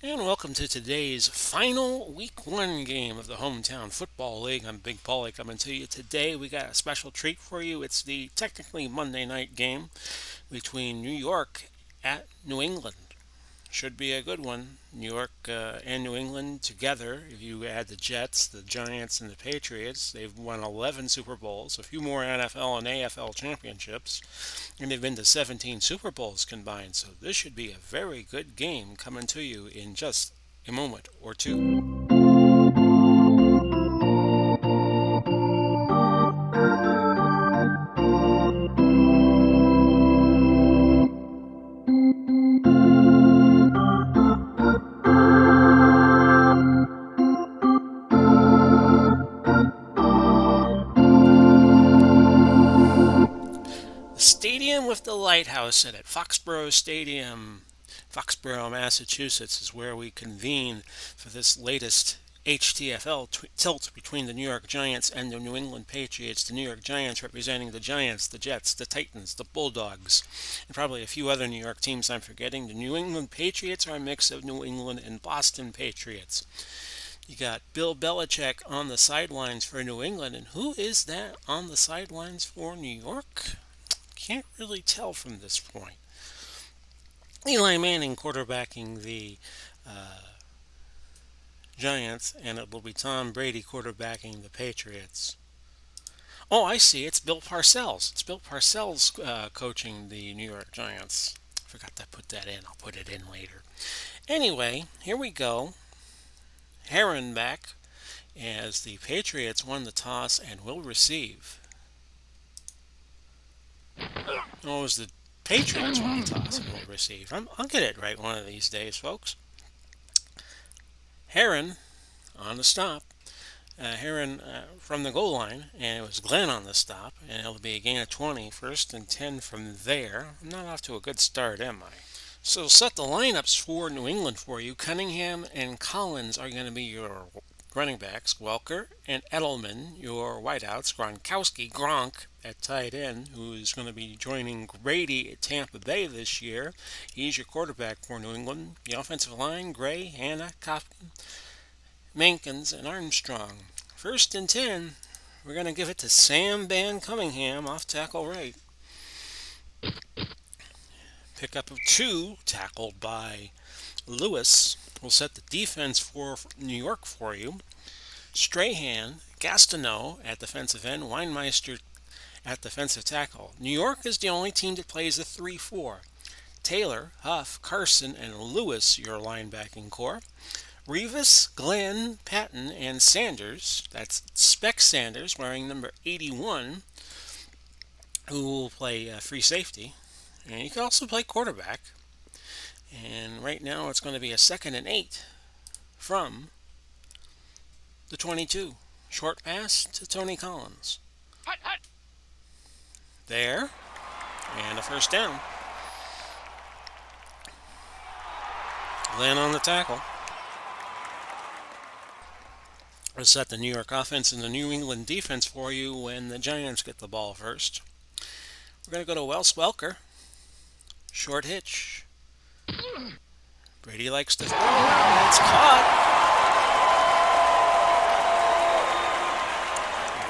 And welcome to today's final Week 1 game of the Hometown Football League. I'm Big Paulie coming to you today. We got a special treat for you. It's the technically Monday night game between New York at New England. Should be a good one. New York and New England together, if you add the Jets, the Giants, and the Patriots, they've won 11 Super Bowls, a few more NFL and AFL championships, and they've been to 17 Super Bowls combined. So this should be a very good game coming to you in just a moment or two. Stadium with the lighthouse in it, Foxborough Stadium, Foxborough, Massachusetts, is where we convene for this latest HTFL tilt between the New York Giants and the New England Patriots. The New York Giants representing the Giants, the Jets, the Titans, the Bulldogs, and probably a few other New York teams I'm forgetting. The New England Patriots are a mix of New England and Boston Patriots. You got Bill Belichick on the sidelines for New England, and who is that on the sidelines for New York? Can't really tell from this point. Eli Manning quarterbacking the Giants, and it will be Tom Brady quarterbacking the Patriots. Oh, I see. It's Bill Parcells. It's Bill Parcells coaching the New York Giants. Forgot to put that in. I'll put it in later. Anyway, here we go. Heron back as the Patriots won the toss and will receive. Oh, it was the Patriots won the toss and will receive. I'll get it right one of these days, folks. Heron on the stop. Heron from the goal line, and it was Glenn on the stop, and it'll be a gain of 20, 1st and 10 from there. I'm not off to a good start, am I? So set the lineups for New England for you. Cunningham and Collins are going to be your running backs. Welker and Edelman, your wideouts. Gronkowski, Gronk at tight end, who is going to be joining Grady at Tampa Bay this year. He's your quarterback for New England. The offensive line, Gray, Hanna, Coffin, Mankins, and Armstrong. 1st and 10, we're going to give it to Sam Van Cunningham off tackle right. Pickup of 2, tackled by Lewis, will set the defense for New York for you. Strahan, Gastineau at defensive end, Weinmeister at defensive tackle. New York is the only team that plays a 3-4. Taylor, Huff, Carson, and Lewis, your linebacking core. Revis, Glenn, Patton, and Sanders, that's Spec Sanders wearing number 81, who will play free safety. And you can also play quarterback. And right now it's going to be a 2nd and 8 from the 22. Short pass to Tony Collins. There. And a 1st down. Glenn on the tackle. We'll set the New York offense and the New England defense for you when the Giants get the ball first. We're going to go to Wes Welker. Short hitch. Brady likes to throw. It's caught.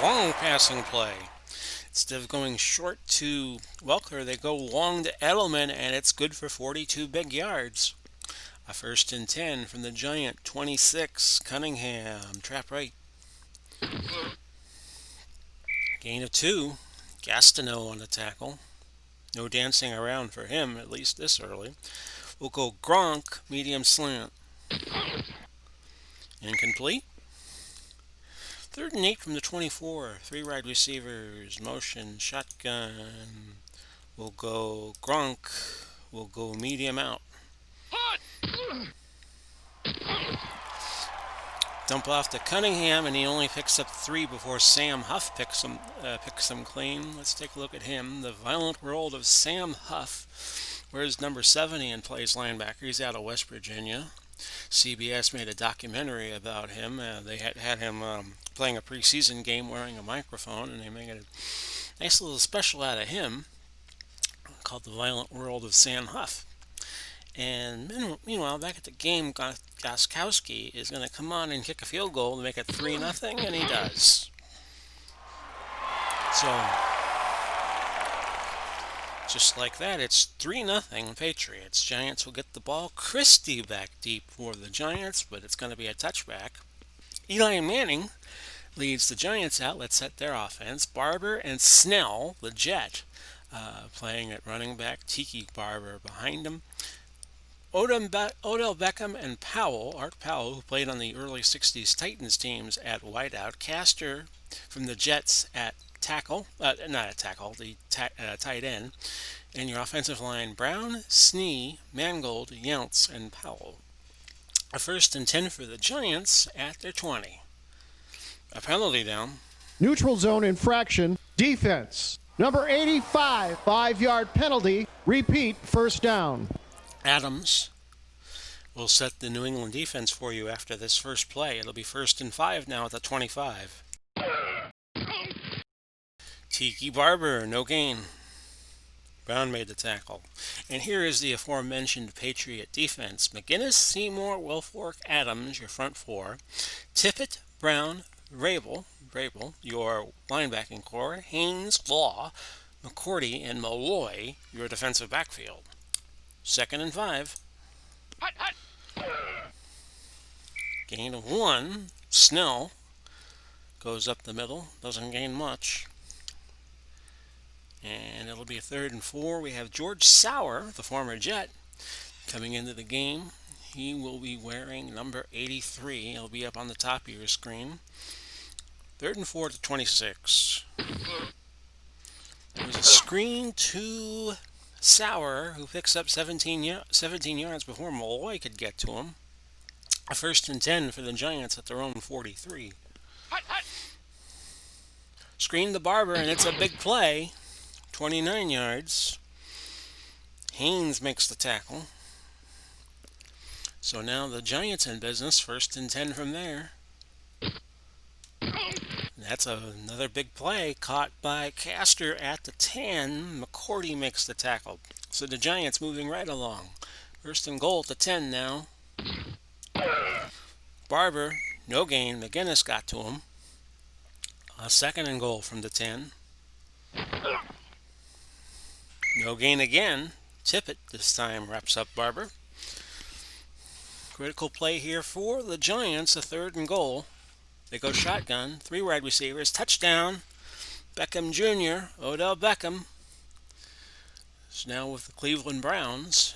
Long passing play. Instead of going short to Welker, they go long to Edelman, and it's good for 42 big yards. A 1st and 10 from the Giant, 26. Cunningham, trap right. Gain of 2. Gastineau on the tackle. No dancing around for him, at least this early. We'll go Gronk, medium slant. Incomplete. 3rd and 8 from the 24. 3 wide receivers, motion, shotgun. We'll go Gronk. We'll go medium out. Dump off to Cunningham, and he only picks up 3 before Sam Huff picks him clean. Let's take a look at him. The Violent World of Sam Huff wears number 70 and plays linebacker. He's out of West Virginia. CBS made a documentary about him. They had him playing a preseason game wearing a microphone, and they made a nice little special out of him called The Violent World of Sam Huff. And meanwhile, back at the game, Gostkowski is going to come on and kick a field goal to make it 3-0, and he does. So, just like that, it's 3-0 Patriots. Giants will get the ball. Christie back deep for the Giants, but it's going to be a touchback. Eli Manning leads the Giants out. Let's set their offense. Barber and Snell, the Jet, playing at running back. Tiki Barber behind him. Odell Beckham and Art Powell, who played on the early 60s Titans teams at wideout. Castor from the Jets at tackle, not at tackle, the tight end. And your offensive line, Brown, Snee, Mangold, Younts, and Powell. A 1st and 10 for the Giants at their 20. A penalty down. Neutral zone infraction, defense. Number 85, 5-yard penalty. Repeat, 1st down. Adams will set the New England defense for you after this first play. It'll be 1st and 5 now at the 25. Tiki Barber, no gain. Brown made the tackle. And here is the aforementioned Patriot defense. McGinnis, Seymour, Wilfork, Adams, your front four. Tippett, Brown, Rabel, your linebacking core. Haynes, Law, McCourty, and Malloy, your defensive backfield. 2nd and 5. Gain of 1. Snell goes up the middle. Doesn't gain much. And it'll be a 3rd and 4. We have George Sauer, the former Jet, coming into the game. He will be wearing number 83. He'll be up on the top of your screen. 3rd and 4 to 26. There's a screen to Sauer, who picks up 17 yards before Malloy could get to him. A 1st and 10 for the Giants at their own 43. Screen to Barber, and it's a big play. 29 yards. Haynes makes the tackle. So now the Giants in business. 1st and 10 from there. That's another big play caught by Castor at the 10. McCourty makes the tackle. So the Giants moving right along. 1st and goal at the 10 now. Barber, no gain. McGinnis got to him. A 2nd and goal from the 10. No gain again. Tippett this time wraps up Barber. Critical play here for the Giants. A 3rd and goal. They go shotgun. 3 wide receivers. Touchdown. Beckham Jr., Odell Beckham, is now with the Cleveland Browns.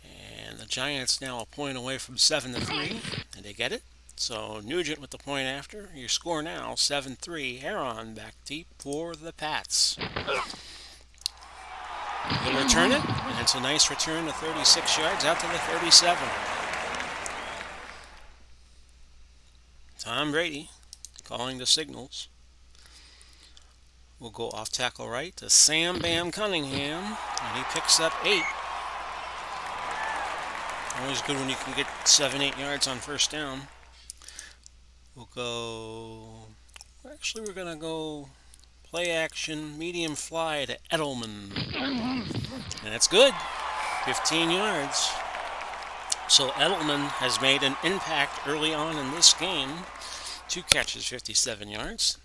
And the Giants now a point away from 7-3. And they get it. So Nugent with the point after. Your score now 7-3. Heron back deep for the Pats. They'll return it. And it's a nice return of 36 yards out to the 37. Tom Brady calling the signals. We'll go off tackle right to Sam Bam Cunningham, and he picks up 8. Always good when you can get 7-8 yards on 1st down. We'll go... Actually, we're going to go play action, medium fly to Edelman. And that's good. 15 yards. So Edelman has made an impact early on in this game. 2 catches, 57 yards.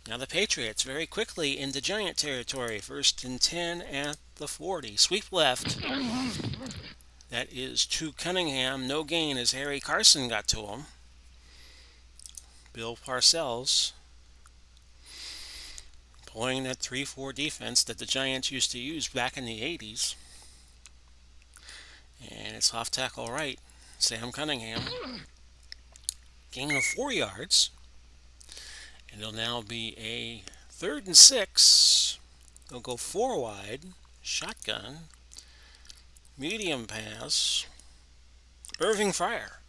Now the Patriots very quickly into Giant territory. 1st and 10 at the 40. Sweep left. That is to Cunningham. No gain as Harry Carson got to him. Bill Parcells pulling that 3-4 defense that the Giants used to use back in the 80s. And it's off tackle right. Sam Cunningham. Gain of 4 yards. And it'll now be a 3rd and 6. They'll go 4 wide. Shotgun. Medium pass. Irving Fryer.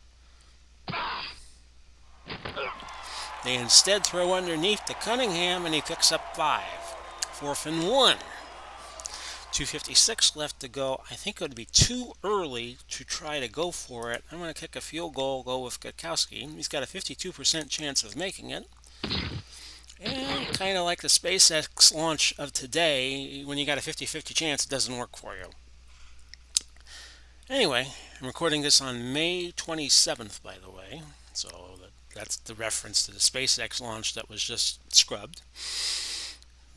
They instead throw underneath to Cunningham, and he picks up 5. 4th and 1. 2:56 left to go. I think it would be too early to try to go for it. I'm going to kick a field goal, go with Gostkowski. He's got a 52% chance of making it. And kind of like the SpaceX launch of today, when you got a 50-50 chance, it doesn't work for you. Anyway, I'm recording this on May 27th, by the way. So that's the reference to the SpaceX launch that was just scrubbed.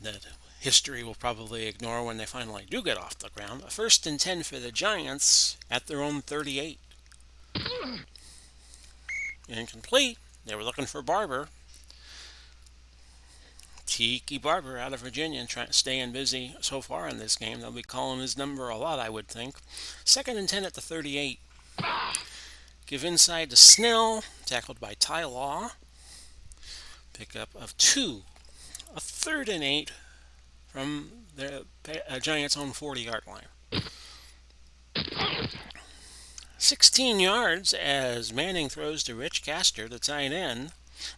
That history will probably ignore when they finally do get off the ground. A 1st and 10 for the Giants at their own 38. Incomplete. They were looking for Barber. Tiki Barber out of Virginia, staying busy so far in this game. They'll be calling his number a lot, I would think. 2nd and 10 at the 38. Give inside to Snell, tackled by Ty Law. Pickup of 2. A 3rd and 8 from the Giants' own 40-yard line. 16 yards as Manning throws to Rich Castor, the tight end.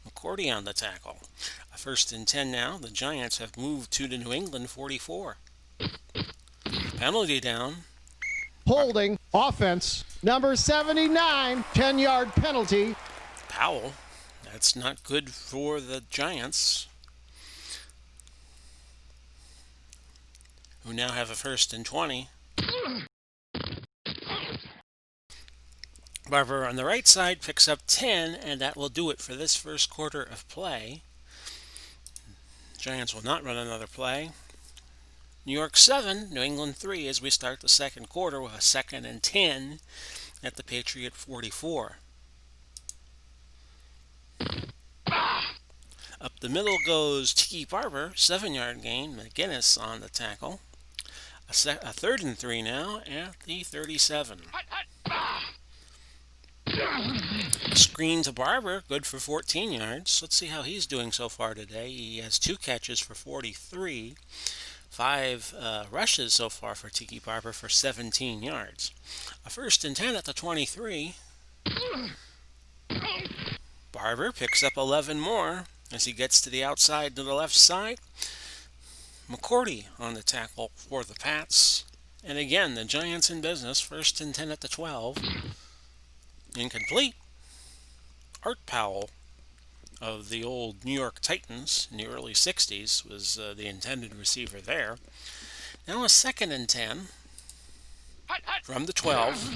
McCourty on the tackle. A 1st and 10 now. The Giants have moved to the New England 44. Penalty down. Holding offense. Number 79, 10-yard penalty. Powell. That's not good for the Giants, who now have a 1st and 20. Barber on the right side picks up 10, and that will do it for this first quarter of play. Giants will not run another play. New York 7, New England 3 as we start the second quarter with a 2nd and 10 at the Patriot 44. Up the middle goes Tiki Barber, 7-yard gain. McGinnis on the tackle. A 3rd and 3 now at the 37. Screen to Barber, good for 14 yards. Let's see how he's doing so far today. He has 2 catches for 43. 5 rushes so far for Tiki Barber for 17 yards. A 1st and 10 at the 23. Barber picks up 11 more as he gets to the outside to the left side. McCourty on the tackle for the Pats. And again, the Giants in business. 1st and 10 at the 12. Incomplete. Art Powell of the old New York Titans in the early 60s was the intended receiver there. Now a 2nd and 10 from the 12.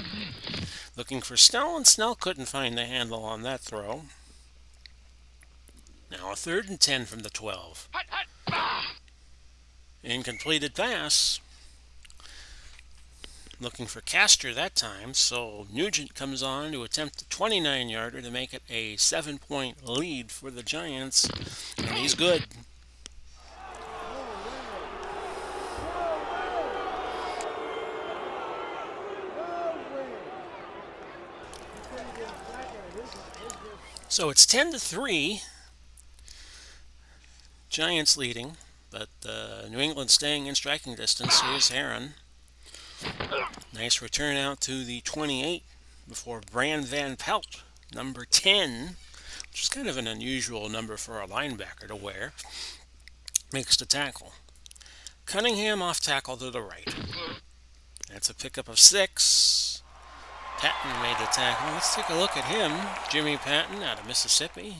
Looking for Snell, and Snell couldn't find the handle on that throw. Now a 3rd and 10 from the 12. Incompleted pass. Looking for Castor that time, so Nugent comes on to attempt a 29-yarder to make it a 7-point lead for the Giants, and he's good. So it's 10-3. Giants leading, but New England staying in striking distance. Here's Heron. Nice return out to the 28 before Brand Van Pelt, number 10, which is kind of an unusual number for a linebacker to wear, makes the tackle. Cunningham off tackle to the right. That's a pickup of 6. Patton made the tackle. Let's take a look at him. Jimmy Patton out of Mississippi.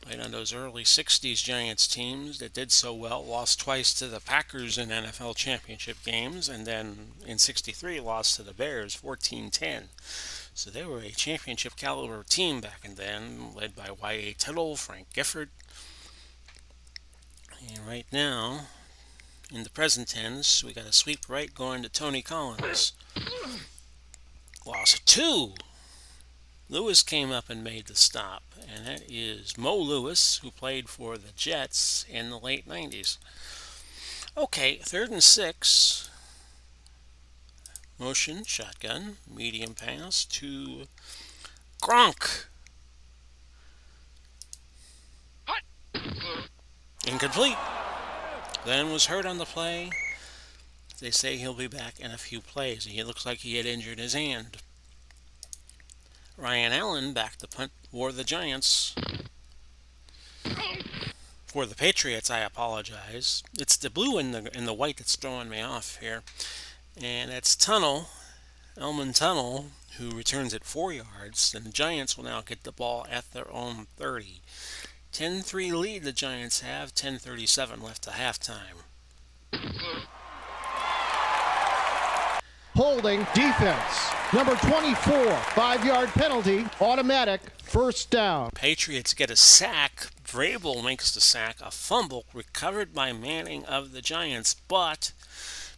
Played on those early 60s Giants teams that did so well. Lost twice to the Packers in NFL championship games, and then in 63 lost to the Bears 14-10. So they were a championship caliber team back then, led by Y.A. Tittle, Frank Gifford. And right now, in the present tense, we got a sweep right going to Tony Collins. Loss of 2. Lewis came up and made the stop, and that is Mo Lewis, who played for the Jets in the late 90s. Okay, 3rd and 6. Motion, shotgun, medium pass to Gronk. Incomplete. Glenn was hurt on the play. They say he'll be back in a few plays. He looks like he had injured his hand. Ryan Allen back to punt for the Giants. For the Patriots, I apologize. It's the blue and the white that's throwing me off here. And it's Elman Tunnel, who returns it 4 yards. And the Giants will now get the ball at their own 30. 10-3 lead the Giants have. 10:37 left to halftime. holding defense. Number 24, 5-yard penalty, automatic, first down. Patriots get a sack. Vrabel makes the sack. A fumble recovered by Manning of the Giants. But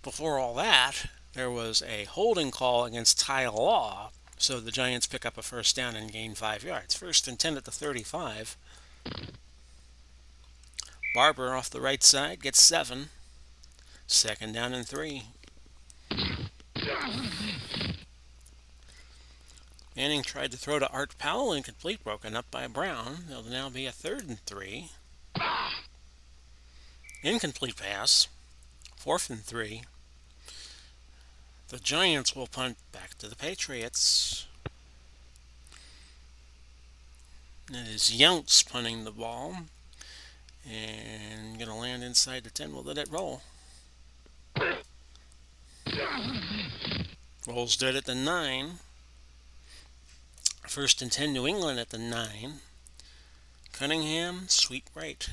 before all that, there was a holding call against Ty Law. So the Giants pick up a first down and gain 5 yards. First and 10 at the 35. Barber off the right side gets 7. Second down and 3. Manning tried to throw to Art Powell, incomplete, broken up by Brown. It'll now be a 3rd and 3. Incomplete pass. 4th and 3. The Giants will punt back to the Patriots. It is Younts punting the ball. And going to land inside the 10. We'll let it roll. Rolls dead at the 9. First and 10, New England at the 9. Cunningham, sweet right.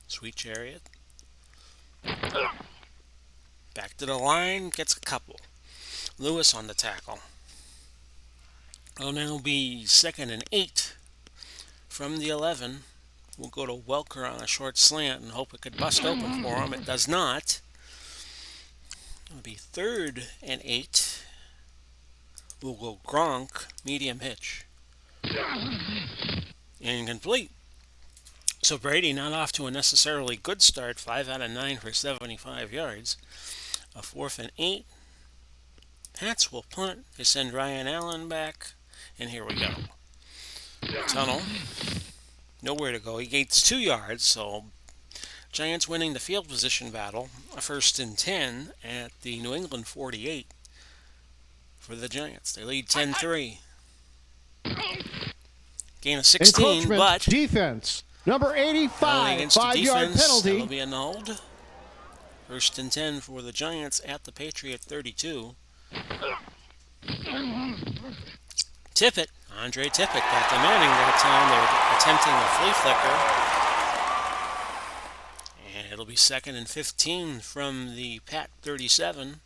Sweet chariot. Back to the line, gets a couple. Lewis on the tackle. It'll now be 2nd and 8 from the 11. We'll go to Welker on a short slant and hope it could bust open for him. It does not. It'll be 3rd and 8. We'll go Gronk, medium hitch. Incomplete. So Brady not off to a necessarily good start. 5 out of 9 for 75 yards. A 4th and 8. Pats will punt. They send Ryan Allen back. And here we go. Tunnel. Nowhere to go. He gains 2 yards. So Giants winning the field position battle. A 1st and 10 at the New England 48 for the Giants. They lead 10-3. Gain of 16, but defense. Number 85, against 5-yard penalty. That'll be annulled. 1st and 10 for the Giants at the Patriot 32. Tippett, Andre Tippett got the Manning that time. They're attempting a flea flicker. And it'll be 2nd and 15 from the Pat 37.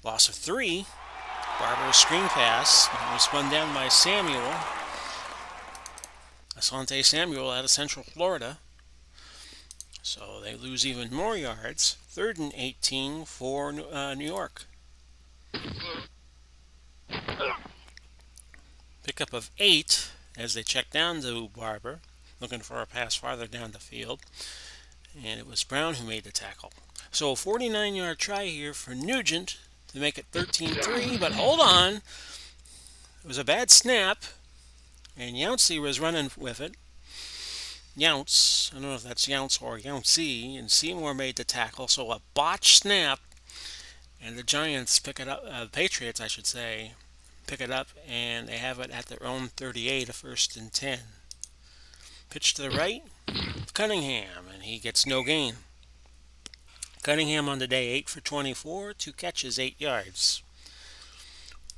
Loss of 3. Barber screen pass. He was spun down by Samuel. Asante Samuel out of Central Florida. So they lose even more yards. 3rd and 18 for New York. Pickup of 8 as they check down to Barber, looking for a pass farther down the field. And it was Brown who made the tackle. So a 49-yard try here for Nugent to make it 13-3, but hold on. It was a bad snap, and Youncey was running with it. Younts, I don't know if that's Younts or Youncey, and Seymour made the tackle, so a botched snap, and the Giants pick it up, Patriots I should say, pick it up, and they have it at their own 38, a 1st and 10. Pitch to the right, Cunningham, and he gets no gain. Cunningham on the day, 8 for 24, 2 catches, 8 yards.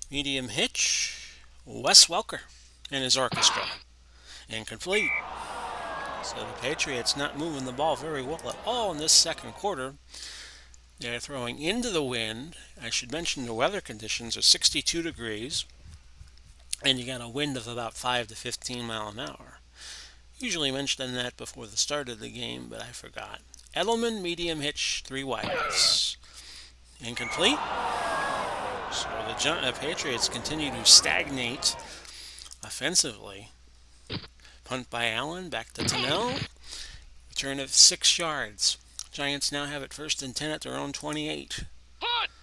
Medium hitch, Wes Welker and his orchestra. Incomplete. So the Patriots not moving the ball very well at all in this second quarter. They're throwing into the wind. I should mention the weather conditions are 62 degrees, and you got a wind of about 5 to 15 mile an hour. Usually mention that before the start of the game, but I forgot. Edelman, medium hitch, 3 wides. Incomplete. So the Patriots continue to stagnate offensively. Punt by Allen, back to Tunnell. Return of 6 yards. Giants now have it 1st and 10 at their own 28.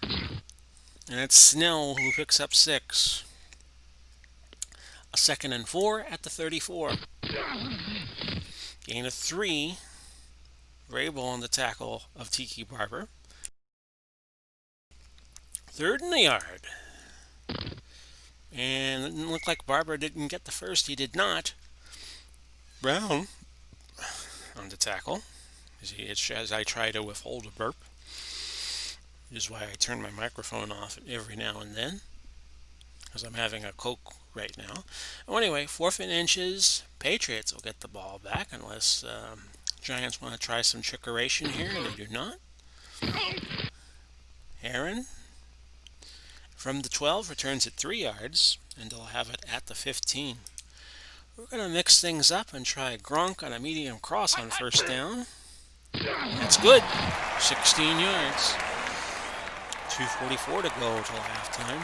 And it's Snell who picks up 6. A 2nd and 4 at the 34. Gain of 3. Vrabel on the tackle of Tiki Barber. 3rd and a yard. And it didn't look like Barber didn't get the first. He did not. Brown on the tackle. As I try to withhold a burp. This is why I turn my microphone off every now and then. Because I'm having a Coke right now. Oh, anyway, 4th and inches. Patriots will get the ball back unless Giants want to try some trickeration here, and they do not. Heron from the 12 returns it 3 yards, and they'll have it at the 15. We're going to mix things up and try Gronk on a medium cross on first down. That's good. 16 yards. 2:44 to go till halftime.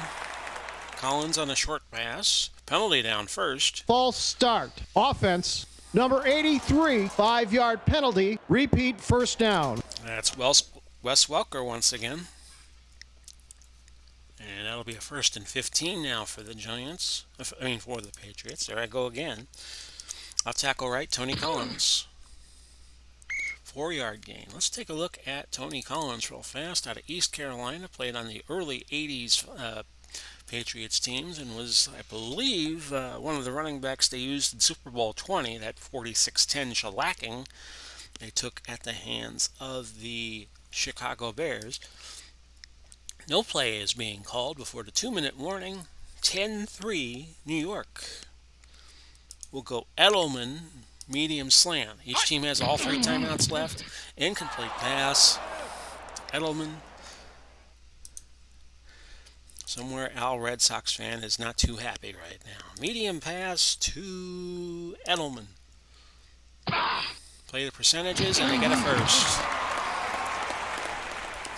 Collins on a short pass. Penalty down first. False start. Offense. Number 83, 5-yard penalty. Repeat first down. That's Wes Welker once again. And that'll be a 1st and 15 now for the Giants. For the Patriots. There I go again. I'll tackle right, Tony Collins. 4-yard gain. Let's take a look at Tony Collins real fast out of East Carolina. Played on the early 80s Patriots teams and was, I believe, one of the running backs they used in Super Bowl 20, that 46-10 shellacking they took at the hands of the Chicago Bears. No play is being called before the 2-minute warning. 10-3 New York. We'll go Edelman, medium slant. Each team has all 3 timeouts left. Incomplete pass. Edelman. Somewhere Al Red Sox fan is not too happy right now. Medium pass to Edelman. Play the percentages and they get a first.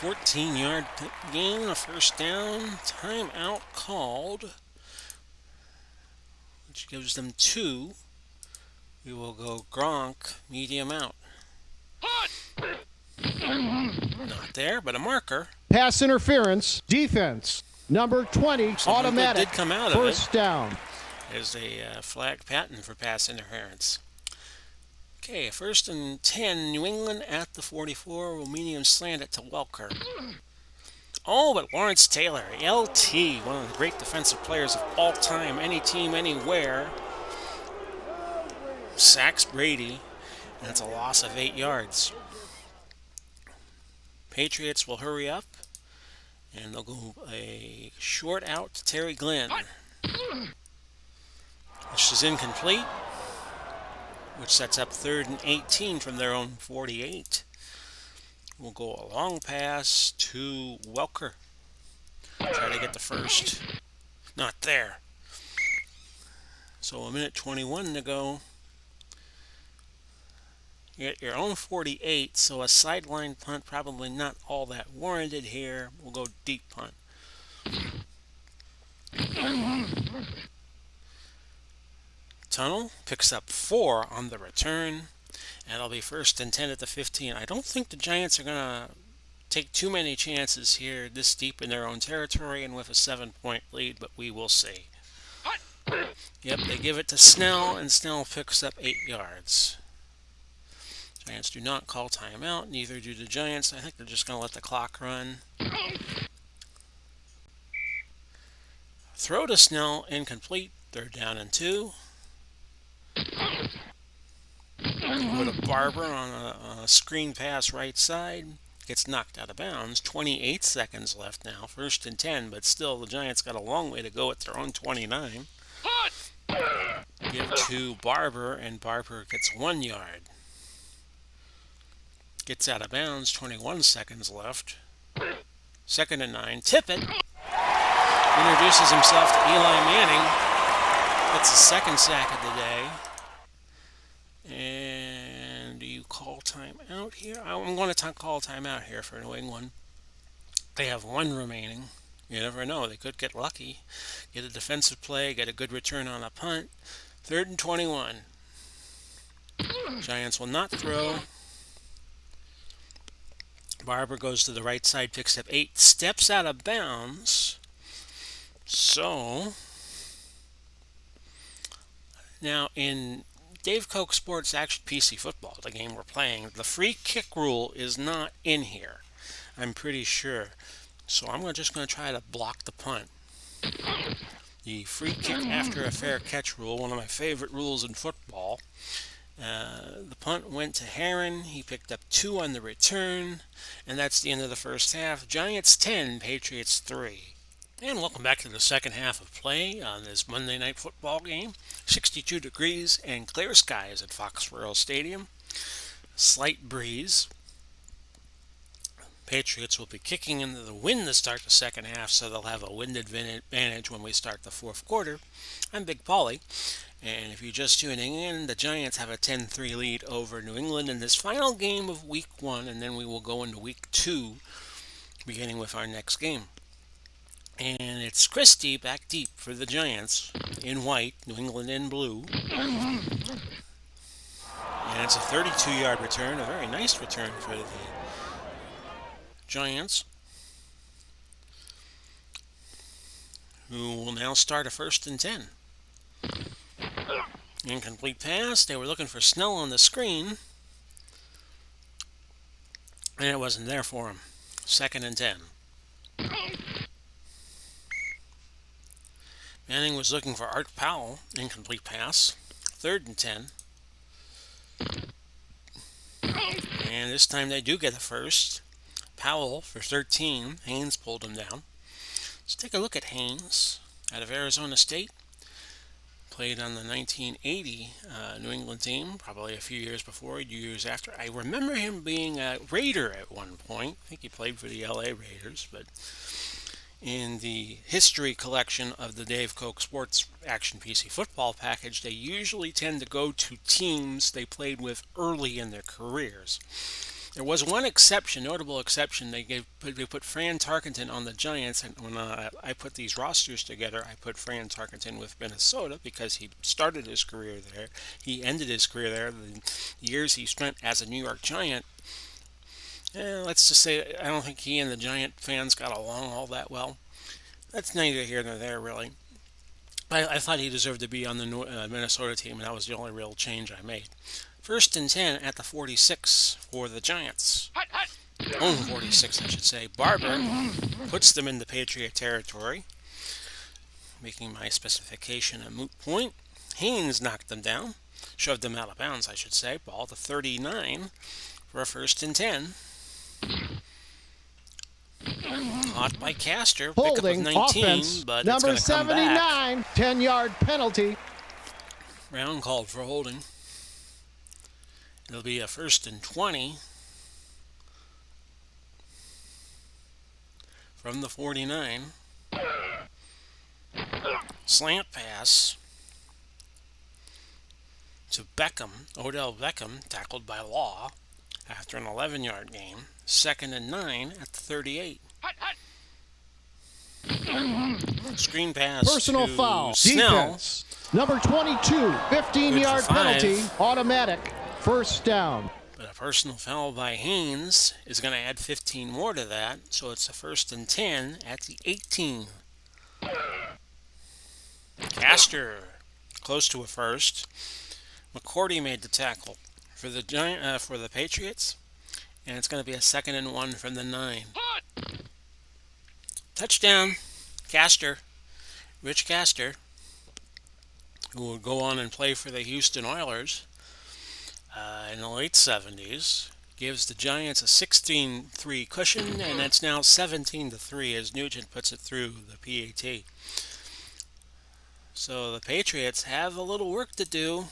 14-yard gain, a first down. Timeout called, which gives them 2. We will go Gronk, medium out. Not there, but a marker. Pass interference. Defense. Number 20, Something automatic. did come out of first down. There's a flag patent for pass interference. Okay, 1st and 10, New England at the 44. Will medium slant it to Welker. Oh, but Lawrence Taylor, LT, one of the great defensive players of all time, any team, anywhere, sacks Brady, and it's a loss of 8 yards. Patriots will hurry up, and they'll go a short out to Terry Glenn. This is incomplete, which sets up 3rd and 18 from their own 48. We'll go a long pass to Welker. Try to get the first. Not there. So 1:21 to go. You're at your own 48, so a sideline punt probably not all that warranted here. We'll go deep punt. Tunnel picks up 4 on the return, and it'll be 1st and 10 at the 15. I don't think the Giants are going to take too many chances here this deep in their own territory and with a 7-point lead, but we will see. Yep, they give it to Snell, and Snell picks up 8 yards. Giants do not call timeout, neither do the Giants. I think they're just going to let the clock run. Throw to Snell, incomplete. 3rd down and 2. Go to Barber on a screen pass right side. Gets knocked out of bounds. 28 seconds left now. 1st and 10, but still the Giants got a long way to go at their own 29. Give to Barber, and Barber gets 1 yard. Gets out of bounds. 21 seconds left. 2nd and 9. Tippett introduces himself to Eli Manning. That's the 2nd sack of the day. And do you call timeout here? I'm going to call timeout here for New England. They have 1 remaining. You never know. They could get lucky. Get a defensive play, get a good return on a punt. 3rd and 21. Giants will not throw. Barber goes to the right side, picks up 8, steps out of bounds. So, now in Dave Koch Sports Action PC Football, the game we're playing, the free kick rule is not in here, I'm pretty sure. So I'm just going to try to block the punt. The free kick after a fair catch rule, one of my favorite rules in football. The punt went to Heron. He picked up 2 on the return, and that's the end of the first half. Giants 10, Patriots 3. And welcome back to the second half of play on this Monday Night Football game. 62 degrees and clear skies at Foxborough Stadium. Slight breeze. Patriots will be kicking into the wind to start the second half, so they'll have a wind advantage when we start the fourth quarter. I'm Big Polly, and if you're just tuning in, the Giants have a 10-3 lead over New England in this final game of Week 1, and then we will go into Week 2, beginning with our next game. And it's Christie back deep for the Giants in white, New England in blue. And it's a 32-yard return, a very nice return for the Giants, who will now start a 1st and 10. Incomplete pass. They were looking for Snell on the screen, and it wasn't there for him. 2nd and 10. Manning was looking for Art Powell. Incomplete pass. 3rd and 10. And this time they do get a first. Powell for 13. Haynes pulled him down. Let's take a look at Haynes out of Arizona State. Played on the 1980 New England team, probably a few years before, years after. I remember him being a Raider at one point. I think he played for the LA Raiders, but in the history collection of the Dave Koch Sports Action PC football package, they usually tend to go to teams they played with early in their careers. There was one exception, notable exception. They put Fran Tarkenton on the Giants, and when I put these rosters together, I put Fran Tarkenton with Minnesota because he started his career there. He ended his career there. The years he spent as a New York Giant, let's just say I don't think he and the Giant fans got along all that well. That's neither here nor there, really. I thought he deserved to be on the Minnesota team, and that was the only real change I made. 1st and 10 at the 46 for the Giants. Own 46, I should say. Barber puts them into Patriot territory, making my specification a moot point. Haynes knocked them down, shoved them out of bounds, I should say. Ball to 39 for a 1st and 10. Caught by Castor, pickup of Holding 19, offense, but number it's going to come back. 79, 10-yard penalty. Brown called for holding. It'll be a 1st and 20 from the 49. Slant pass to Beckham, Odell Beckham, tackled by Law after an 11-yard gain. 2nd and 9 at the 38. Screen pass Personal to foul. Snell. Defense. Number 22, 15-yard penalty. Automatic. 1st down. But a personal foul by Haynes is going to add 15 more to that, so it's a 1st and 10 at the 18. Castor, close to a first. McCourty made the tackle for the Patriots, and it's going to be a 2nd and 1 from the 9. Touchdown, Castor, Rich Castor, who would go on and play for the Houston Oilers in the late 70s. Gives the Giants a 16-3 cushion, and it's now 17-3 as Nugent puts it through the PAT. So the Patriots have a little work to do.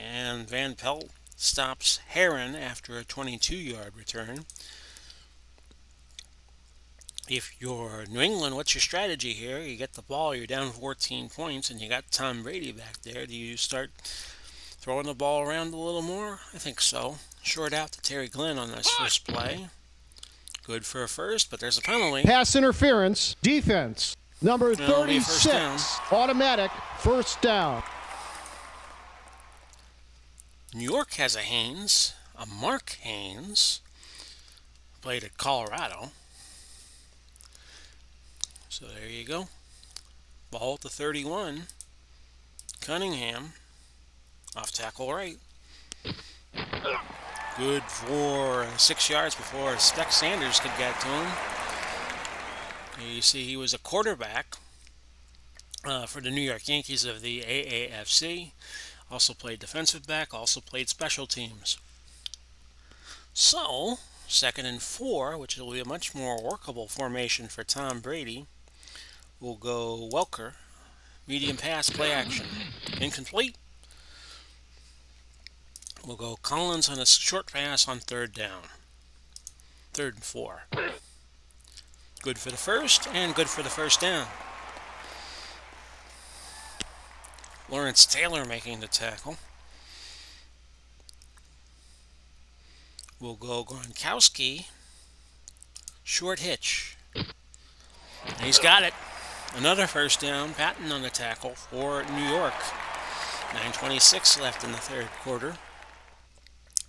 And Van Pelt stops Heron after a 22-yard return. If you're New England, what's your strategy here? You get the ball, you're down 14 points, and you got Tom Brady back there. Do you start throwing the ball around a little more? I think so. Short out to Terry Glenn on this first play. Good for a first, but there's a penalty. Pass interference. Defense. Number It'll be a first 36. down. Automatic. 1st down. New York has a Haynes, a Mark Haynes, played at Colorado. So there you go. Ball at the 31. Cunningham, off tackle right. Good for 6 yards before Speck Sanders could get to him. You see he was a quarterback for the New York Yankees of the AAFC. Also played defensive back, also played special teams. So, 2nd and 4, which will be a much more workable formation for Tom Brady. We'll go Welker, medium pass, play action. Incomplete. We'll go Collins on a short pass on third down. 3rd and 4. Good for the first and good for the first down. Lawrence Taylor making the tackle. We'll go Gronkowski. Short hitch. And he's got it. Another first down. Patton on the tackle for New York. 9:26 left in the third quarter.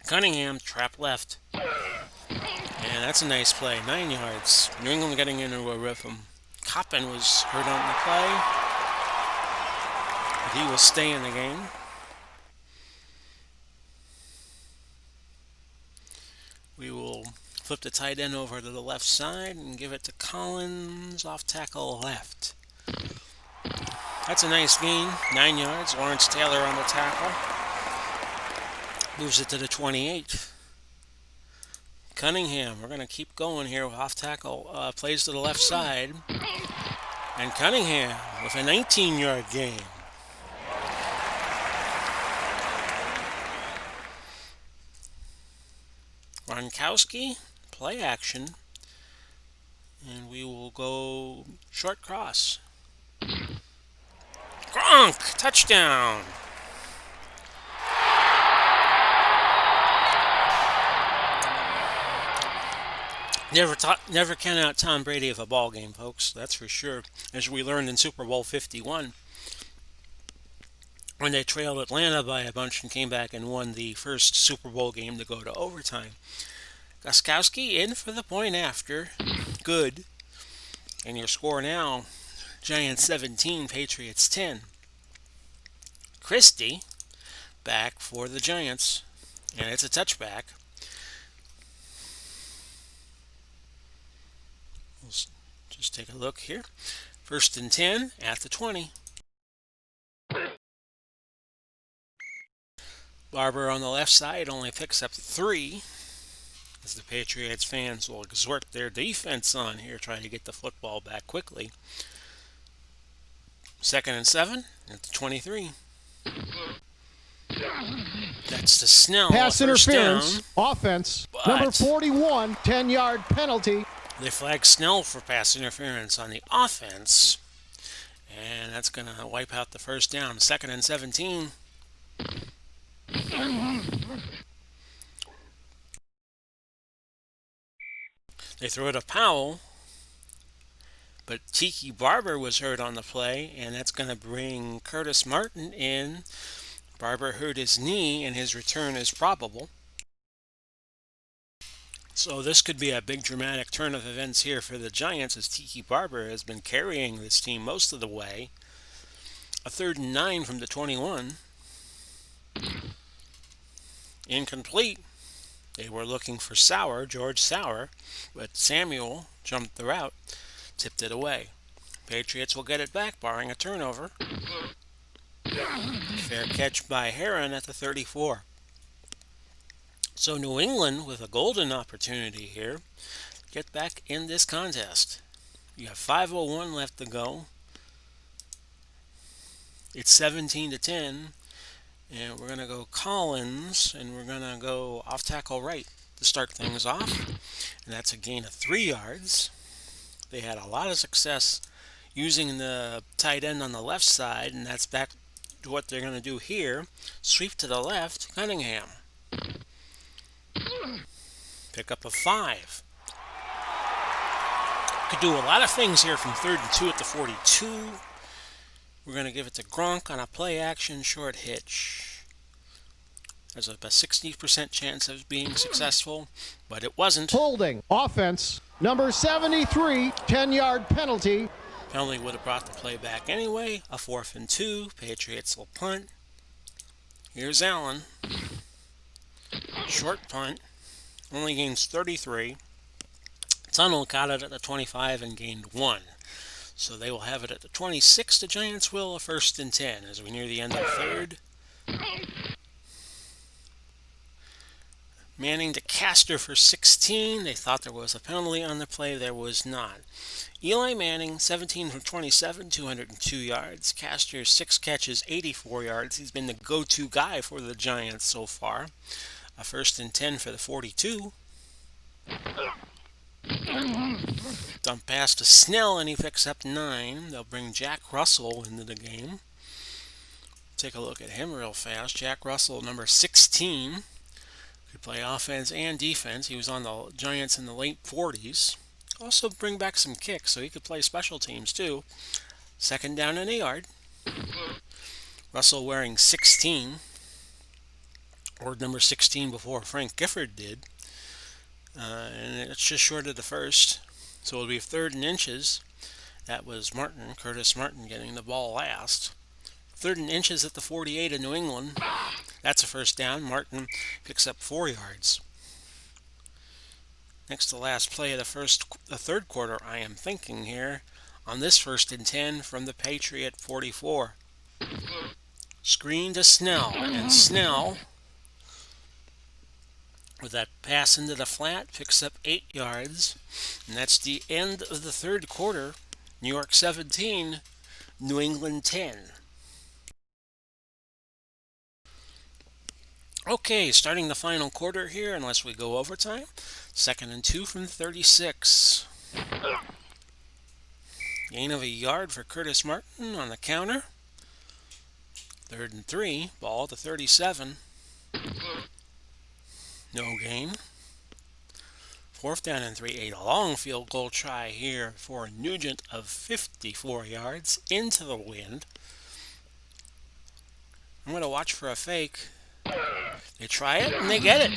Cunningham, trap left. And that's a nice play. 9 yards. New England getting into a rhythm. Coppin was hurt on the play, but he will stay in the game. We will flip the tight end over to the left side and give it to Collins off tackle left. That's a nice gain. 9 yards. Lawrence Taylor on the tackle. Moves it to the 28. Cunningham, we're going to keep going here with off tackle. Plays to the left side. And Cunningham with a 19-yard gain. Gronkowski, play action. And we will go short cross. Gronk, touchdown. Never count out Tom Brady of a ball game, folks. That's for sure. As we learned in Super Bowl 51, when they trailed Atlanta by a bunch and came back and won the first Super Bowl game to go to overtime. Gostkowski in for the point after. Good. And your score now, Giants 17, Patriots 10. Christie back for the Giants, and it's a touchback. We'll just take a look here. 1st and 10 at the 20. Barber on the left side only picks up 3. As the Patriots fans will exhort their defense on here, trying to get the football back quickly. 2nd and 7 at the 23. That's to Snell. Pass interference. Down, Offense. Number 41, 10-yard penalty. They flag Snell for pass interference on the offense. And that's going to wipe out the first down. 2nd and 17. They throw it to Powell. But Tiki Barber was hurt on the play, and that's going to bring Curtis Martin in. Barber hurt his knee, and his return is probable. So this could be a big dramatic turn of events here for the Giants, as Tiki Barber has been carrying this team most of the way. A 3rd and 9 from the 21. Incomplete. They were looking for George Sauer, but Samuel jumped the route, tipped it away. Patriots will get it back, barring a turnover. Fair catch by Heron at the 34. So New England with a golden opportunity here. Get back in this contest. You have 5:01 left to go. It's 17-10. And we're going to go Collins, and we're going to go off tackle right to start things off. And that's a gain of 3 yards. They had a lot of success using the tight end on the left side, and that's back to what they're going to do here. Sweep to the left, Cunningham. Pick up a 5. Could do a lot of things here from 3rd and 2 at the 42. We're going to give it to Gronk on a play action short hitch. There's a 60% chance of being successful, but it wasn't. Holding. Offense. Number 73, 10-yard penalty. Penalty would have brought the play back anyway. A 4th and 2. Patriots will punt. Here's Allen. Short punt. Only gains 33. Tunnel caught it at the 25 and gained 1. So they will have it at the 26. The Giants will a 1st and 10 as we near the end of the 3rd. Manning to Castor for 16. They thought there was a penalty on the play. There was not. Eli Manning, 17 from 27, 202 yards. Castor, 6 catches, 84 yards. He's been the go-to guy for the Giants so far. A first and 10 for the 42. Dump pass to Snell, and he picks up 9. They'll bring Jack Russell into the game. Take a look at him real fast. Jack Russell, number 16. Could play offense and defense. He was on the Giants in the late 40s. Also bring back some kicks, so he could play special teams too. Second down and a yard. Russell wearing 16. Or number 16 before Frank Gifford did. And it's just short of the first. So it'll be 3rd and inches. That was Curtis Martin getting the ball last. 3rd and inches at the 48 of New England. That's a first down. Martin picks up 4 yards. Next to last play of the third quarter, I am thinking here on this 1st and 10 from the Patriot 44. Screen to Snell, and Snell, with that pass into the flat, picks up 8 yards. And that's the end of the third quarter. New York 17, New England 10. Okay, starting the final quarter here, unless we go overtime. 2nd and 2 from 36. Gain of a yard for Curtis Martin on the counter. 3rd and 3, ball at the 37. No gain. 4th down and 3, a long field goal try here for Nugent of 54 yards into the wind. I'm going to watch for a fake. They try it and they get it.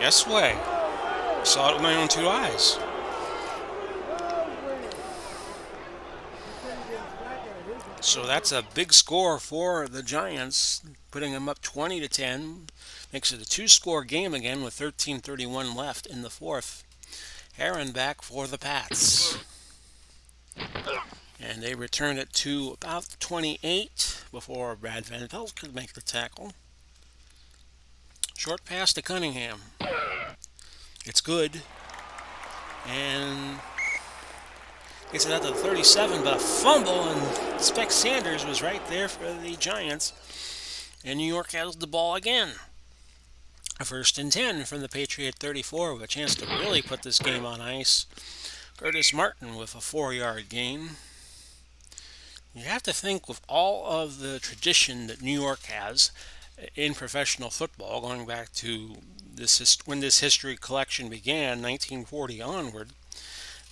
Yes way. I saw it with my own 2 eyes. So that's a big score for the Giants, putting them up 20-10. Makes it a 2-score game again with 13:31 left in the 4th. Heron back for the Pats. And they return it to about 28 before Brad Van Pelt could make the tackle. Short pass to Cunningham. It's good. And gets it out to the 37, but a fumble, and Spec Sanders was right there for the Giants. And New York has the ball again. A 1st and 10 from the Patriot 34 with a chance to really put this game on ice. Curtis Martin with a 4-yard gain. You have to think with all of the tradition that New York has in professional football, going back to when this history collection began, 1940 onward,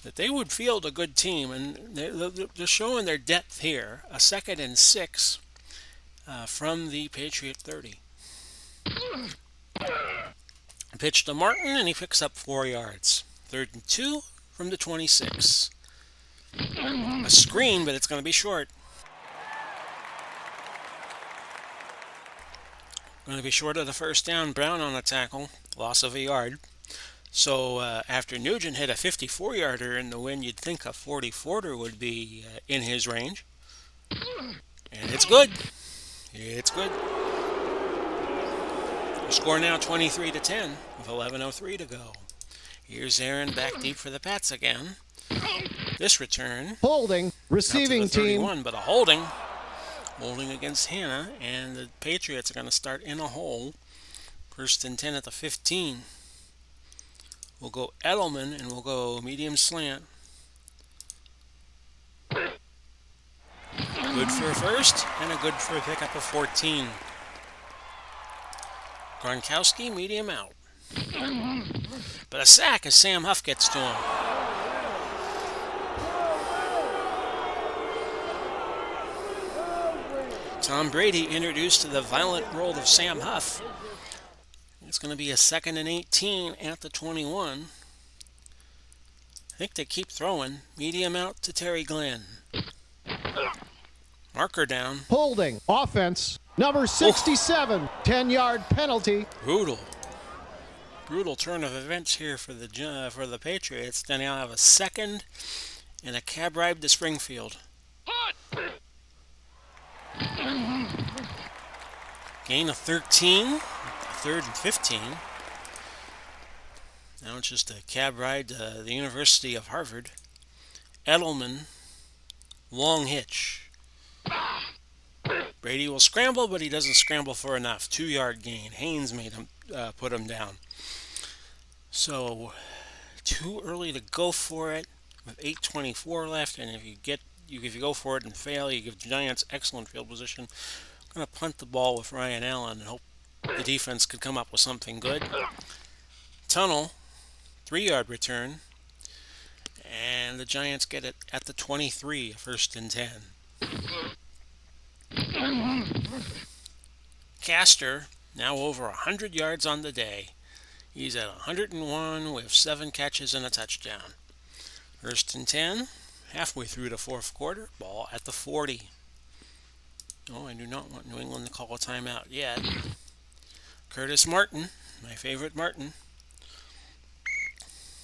that they would field a good team, and they're showing their depth here. A 2nd and 6 from the Patriot 30. Pitch to Martin, and he picks up 4 yards. 3rd and 2 from the 26. A screen, but it's going to be short. Going to be short of the first down. Brown on the tackle. Loss of a yard. So after Nugent hit a 54-yarder in the win, you'd think a 40-40 would be in his range. And it's good. It's good. The score now 23-10 with 11:03 to go. Here's Aaron back deep for the Pats again. This return. Holding, receiving out to the 31, team. but a holding. Holding against Hanna, and the Patriots are going to start in a hole. 1st and 10 at the 15. We'll go Edelman, and we'll go medium slant. Good for a first, and a good for a pickup of 14. Gronkowski, medium out. But a sack as Sam Huff gets to him. Tom Brady introduced to the violent world of Sam Huff. It's going to be a 2nd and 18 at the 21. I think they keep throwing. Medium out to Terry Glenn. Marker down. Holding, offense, number 67, 10-yard penalty. Brutal turn of events here for the Patriots. They now have a 2nd and a cab ride to Springfield. Gain of 13. 3rd and 15. Now it's just a cab ride to the University of Harvard. Edelman, long hitch. Brady will scramble, but he doesn't scramble for enough. 2-yard gain. Haynes made him put him down. So too early to go for it with 8:24 left, and if you go for it and fail, you give the Giants excellent field position. I'm gonna punt the ball with Ryan Allen and hope the defense could come up with something good. Tunnel, 3-yard return, and the Giants get it at the 23, 1st and 10. Castor, now over 100 yards on the day. He's at 101 with 7 catches and a touchdown. 1st and 10, halfway through the 4th quarter, ball at the 40. Oh, I do not want New England to call a timeout yet. Curtis Martin, my favorite Martin.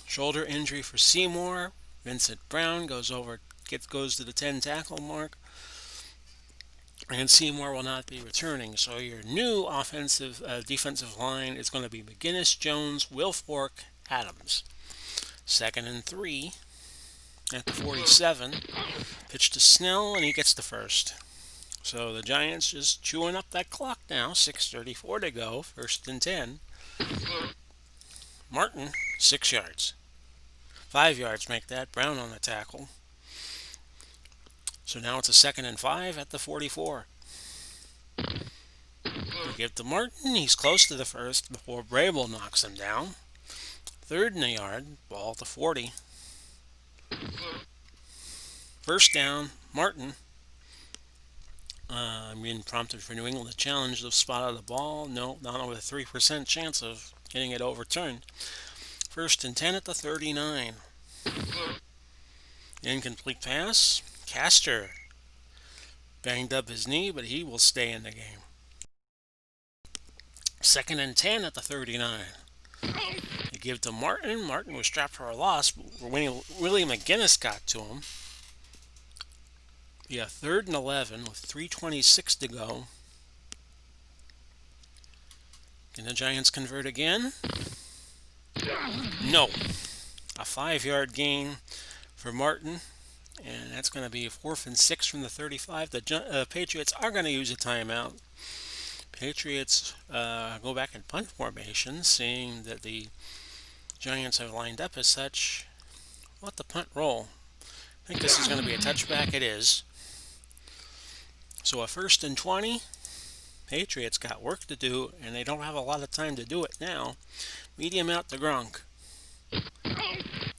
Shoulder injury for Seymour. Vincent Brown goes to the 10 tackle mark. And Seymour will not be returning. So your new defensive line is going to be McGinnis, Jones, Wilfork, Adams. 2nd and 3 at the 47. Pitch to Snell, and he gets the first. So the Giants just chewing up that clock now. 6:34 to go. 1st and 10. Martin, 6 yards. 5 yards make that. Brown on the tackle. So now it's a 2nd and 5 at the 44. They give to Martin. He's close to the first before Brable knocks him down. 3rd and a yard. Ball at the 40. 1st down. Martin. I'm being prompted for New England to challenge the spot of the ball. No, not with a 3% chance of getting it overturned. 1st and 10 at the 39. Incomplete pass. Castor banged up his knee, but he will stay in the game. 2nd and 10 at the 39. They give to Martin. Martin was strapped for a loss, but when Willie McGinnis got to him. Yeah, 3rd and 11 with 3:26 to go. Can the Giants convert again? No. A 5-yard gain for Martin, and that's going to be 4th and 6 from the 35. The Patriots are going to use a timeout. Patriots go back in punt formation, seeing that the Giants have lined up as such. Let the punt roll. I think this is going to be a touchback. It is. So a 1st and 20. Patriots got work to do, and they don't have a lot of time to do it now. Medium out to Gronk.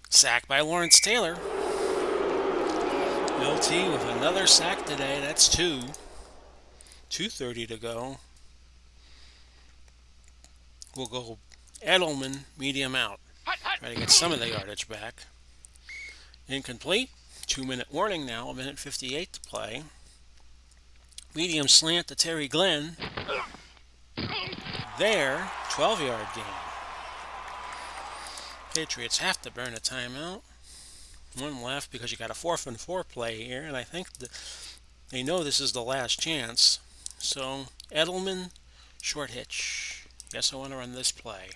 Sack by Lawrence Taylor. LT with another sack today. That's 2. 2:30 to go. We'll go Edelman, medium out. Try to get some of the yardage back. Incomplete. 2-minute warning now. 1:58 to play. Medium slant to Terry Glenn. There, 12-yard gain. Patriots have to burn a timeout. 1 left because you got a 4th and 4 play here, and I think they know this is the last chance. So Edelman, short hitch. Guess I want to run this play.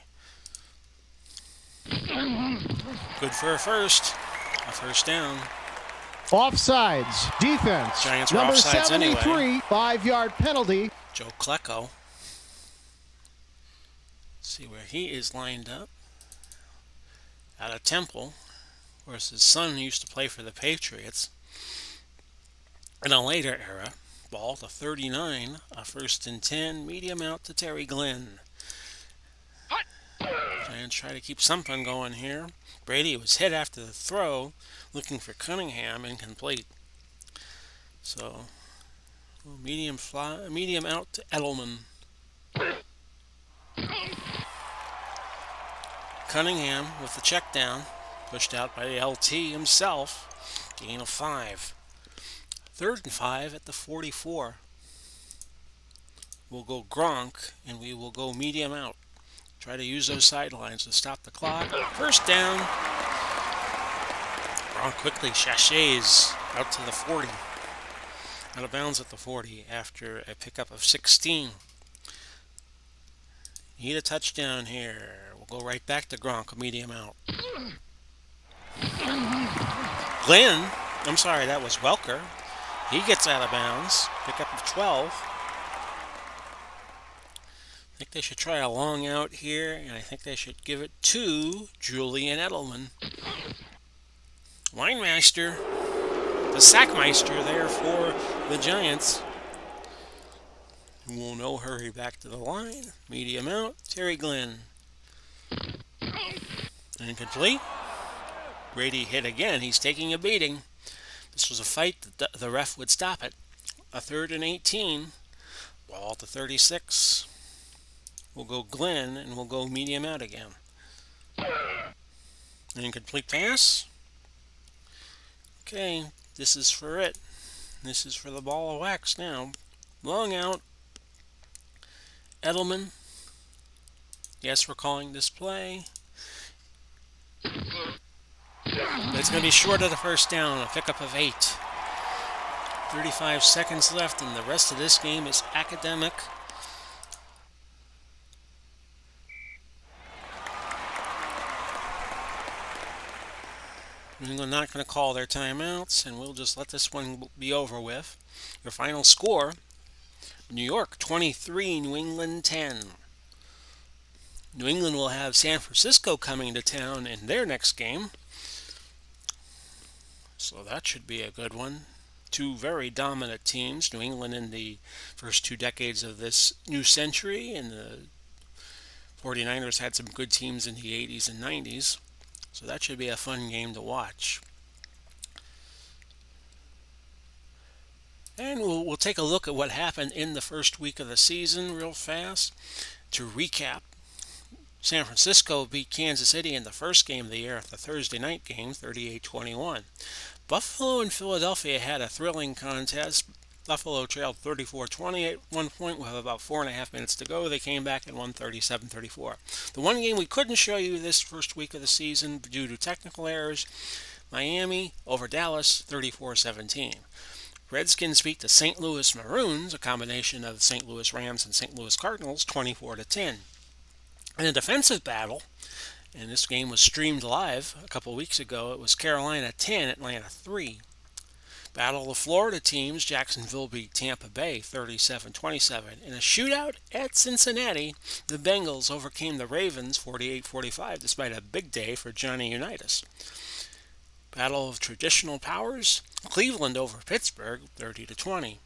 Good for a 1st down. Offsides. Defense. Giants were Number offsides 73, anyway. 5-yard penalty. Joe Klecko. See where he is lined up. Out of Temple. Of course, his son used to play for the Patriots. In a later era, ball to 39, a 1st and 10, medium out to Terry Glenn. Giants try to keep something going here. Brady was hit after the throw, looking for Cunningham, incomplete. So, medium out to Edelman. Cunningham with the check down, pushed out by the LT himself. Gain of 5. 3rd and 5 at the 44. We'll go Gronk, and we will go medium out. Try to use those sidelines to stop the clock. 1st down. Gronk quickly sachets out to the 40. Out of bounds at the 40 after a pickup of 16. Need a touchdown here. We'll go right back to Gronk, medium out. Glenn, I'm sorry, that was Welker. He gets out of bounds. Pick up of 12. I think they should try a long out here, and I think they should give it to Julian Edelman. Weinmeister, the Sackmeister there for the Giants. Will no hurry back to the line. Medium out, Terry Glenn. Incomplete. Brady hit again. He's taking a beating. This was a fight that the ref would stop it. A 3rd and 18. Ball at the 36. We'll go Glenn, and we'll go medium out again. An incomplete pass. Okay, this is for it. This is for the ball of wax now. Long out. Edelman. Yes, we're calling this play. But it's going to be short of the first down. A pickup of 8. 35 seconds left, and the rest of this game is academic. We're not going to call their timeouts, and we'll just let this one be over with. Your final score, New York 23, New England 10. New England will have San Francisco coming to town in their next game. So that should be a good one. Two very dominant teams. New England in the first 2 decades of this new century, and the 49ers had some good teams in the 80s and 90s. So that should be a fun game to watch. And we'll take a look at what happened in the first week of the season real fast. To recap, San Francisco beat Kansas City in the first game of the year, the Thursday night game, 38-21. Buffalo and Philadelphia had a thrilling contest. Buffalo trailed 34-20 at one point with about 4.5 minutes to go. They came back and won 37-34. The one game we couldn't show you this first week of the season due to technical errors, Miami over Dallas, 34-17. Redskins beat the St. Louis Maroons, a combination of St. Louis Rams and St. Louis Cardinals, 24-10. In a defensive battle, and this game was streamed live a couple weeks ago, it was Carolina 10, Atlanta 3. Battle of the Florida teams, Jacksonville beat Tampa Bay 37-27. In a shootout at Cincinnati, the Bengals overcame the Ravens 48-45 despite a big day for Johnny Unitas. Battle of traditional powers, Cleveland over Pittsburgh 30-20.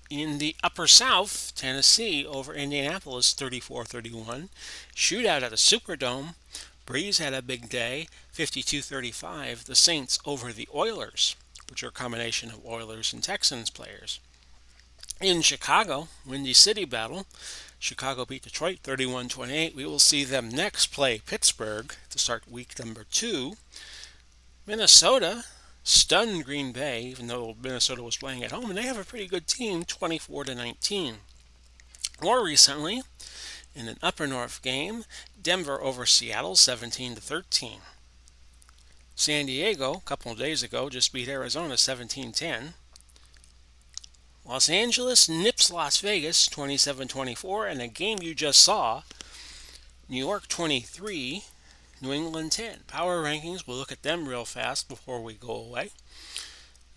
In the Upper South, Tennessee over Indianapolis 34-31. Shootout at the Superdome, Breeze had a big day, 52-35. The Saints over the Oilers, which are a combination of Oilers and Texans players. In Chicago, Windy City battle, Chicago beat Detroit 31-28. We will see them next play Pittsburgh to start week number 2. Minnesota stunned Green Bay, even though Minnesota was playing at home, and they have a pretty good team, 24-19. More recently, in an Upper North game, Denver over Seattle, 17-13. San Diego, a couple of days ago, just beat Arizona, 17-10. Los Angeles nips Las Vegas, 27-24, and a game you just saw, New York 23, New England 10. Power rankings, we'll look at them real fast before we go away.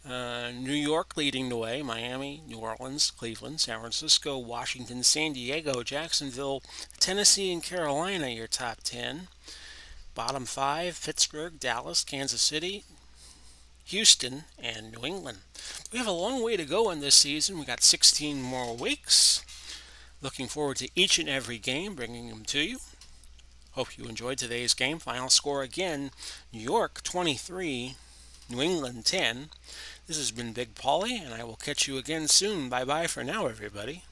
New York leading the way, Miami, New Orleans, Cleveland, San Francisco, Washington, San Diego, Jacksonville, Tennessee, and Carolina, your top 10. Bottom 5, Pittsburgh, Dallas, Kansas City, Houston, and New England. We have a long way to go in this season. We got 16 more weeks. Looking forward to each and every game, bringing them to you. Hope you enjoyed today's game. Final score again, New York 23, New England 10. This has been Big Paulie, and I will catch you again soon. Bye-bye for now, everybody.